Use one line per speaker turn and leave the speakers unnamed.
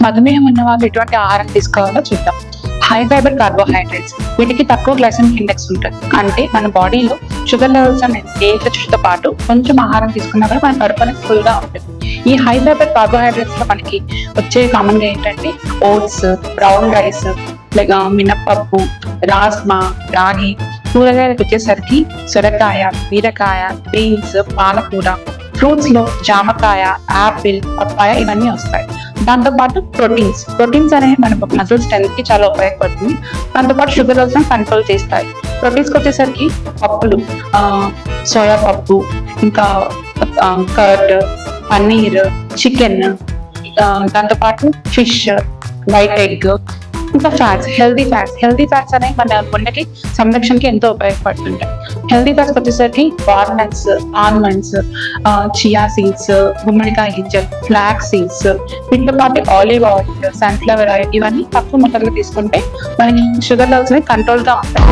మధుమేహం ఉన్న వాళ్ళు ఎటువంటి ఆహారం తీసుకోవాలో చూద్దాం. హై ఫైబర్ కార్బోహైడ్రేట్స్, వీటికి తక్కువ గ్లైసెమిక్ ఇండెక్స్ ఉంటుంది. అంటే మన బాడీలో షుగర్ లెవెల్స్ అనేది తో పాటు కొంచెం ఆహారం తీసుకున్నా కూడా మన కడుపు అనేది ఫుల్ గా ఉంటుంది. ఈ హై ఫైబర్ కార్బోహైడ్రేట్స్ లో మనకి వచ్చే కామన్ గా ఏంటంటే ఓట్స్, బ్రౌన్ రైస్, లైక్ మినప్పప్పు, రాజ్మా, రాగి. కూరగాయలకు వచ్చేసరికి సొరకాయ, బీరకాయ, బీన్స్, పాలకూర. ఫ్రూట్స్ లో జామకాయ, యాపిల్, పప్పాయ ఇవన్నీ వస్తాయి. దాంతో పాటు ప్రోటీన్స్ అనేవి మన మజిల్ స్ట్రెంత్ కి చాలా ఉపయోగపడుతుంది. దాంతో పాటు షుగర్ లెవెల్స్ కంట్రోల్ చేస్తాయి. ప్రోటీన్స్ కి వచ్చేసరికి పప్పులు, సోయా పప్పు, ఇంకా కర్డ్, పన్నీర్, చికెన్, దాంతో పాటు ఫిష్, వైట్ ఎగ్, ఇంకా హెల్దీ ఫ్యాట్స్ అనేవి మన గుండెకి సంరక్షణకి ఎంతో ఉపయోగపడుతుంటాయి. హెల్దీ ఫ్యాట్స్ వచ్చేసరికి వాల్నట్స్, ఆల్మండ్స్, చియా సీడ్స్, గుమ్మడికాయ గింజలు, ఫ్లాక్స్ సీడ్స్, వీటితో పాటు ఆలివ్ ఆయిల్, సన్ఫ్లవర్ ఆయిల్ ఇవన్నీ తక్కువ మొత్తంలో తీసుకుంటే మనకి షుగర్ లెవెల్స్ కంట్రోల్ గా ఉంటాయి.